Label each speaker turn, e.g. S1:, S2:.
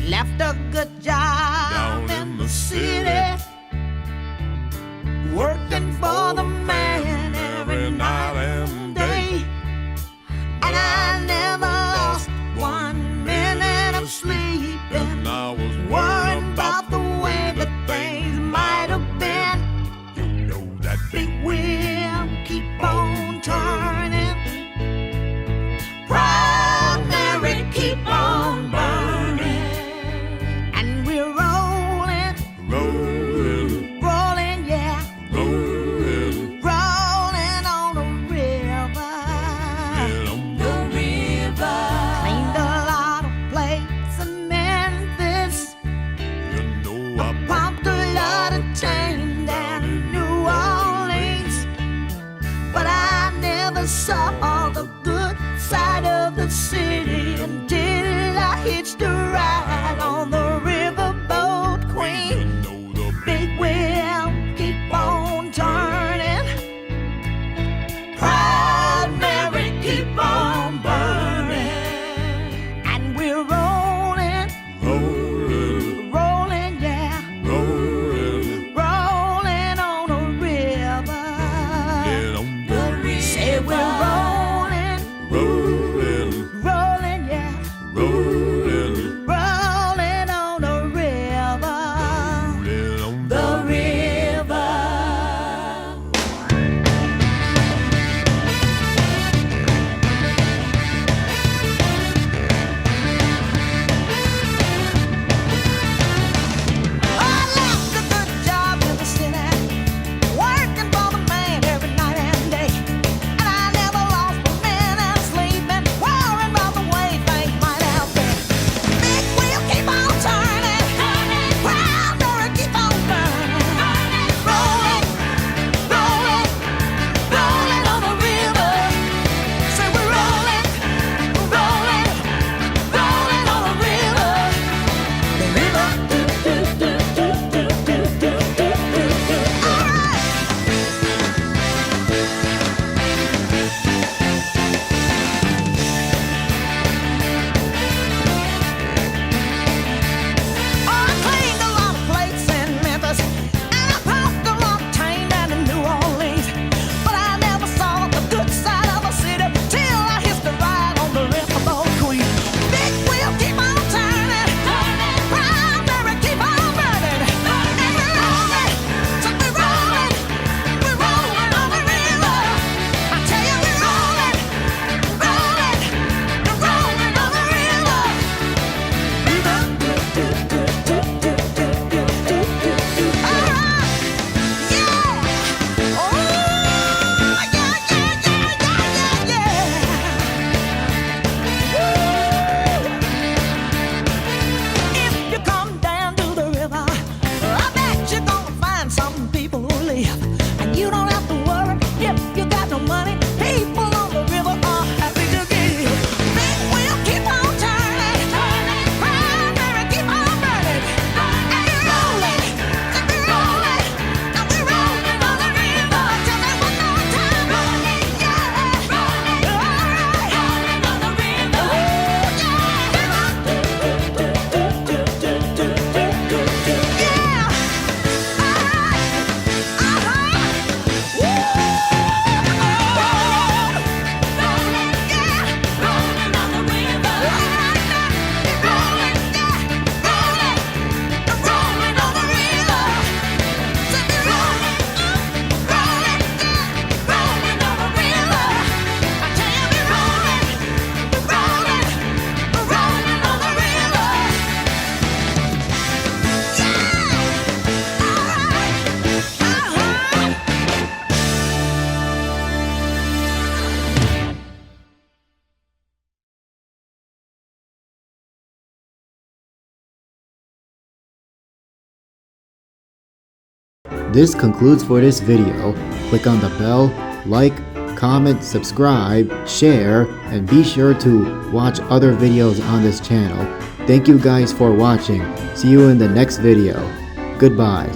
S1: left a good job in the city, working for the man every night and day. And I never lost 1 minute of sleep, and I was worried about the way that things might have been. You know that big wheel keep on turning, Proud Mary keep on burning, and we're rolling, rolling, rolling, yeah, rolling, rolling on the river. The river cleaned a lot of plates in Memphis. You know I pumped a lot of chain down in New Orleans, but I never saw the good side of the city until I hitched a ride on the riverboat queen. You know the big wheel keep on turning, Proud Mary keep on burning, and we're rolling, rolling, rolling, yeah, rolling, rolling on the river. Say we're rolling, rolling, rolling, yeah, rolling, rolling on the river. The river. I left a good job in the city, working for the man every night and day. And I never lost 1 minute of sleep, and worrying about the way things might have been. Big wheel keep on turning, Proud Mary keep on burning, rolling, rolling, rolling on the river. Say we're rolling, rolling, rolling on the river. The river. I cleaned a lot of plates in Memphis, and I pumped a lot of chain down in New Orleans, but I never saw the good side of the city till I hitched a ride on the riverboat queen. Big wheel keep on turning, Proud Mary keep on burning, and we're rolling, so we're rolling on the river. I tell you we're rolling, rolling, rolling on the river. If you come down to the river, I bet you're gonna find some people who live, and you don't have to worry if you got no money. People on the river are happy to give. Big wheel keep on turning, Proud Mary keep on burning, and we're rolling, and we're rolling, and we're rolling on the river. Tell me one more time, rolling, yeah, rolling, all right, rolling on the river, yeah,
S2: This concludes for this video. Click on the bell, like, comment, subscribe, share, and be sure to watch other videos on this channel. Thank you guys for watching. See you in the next video. Goodbye.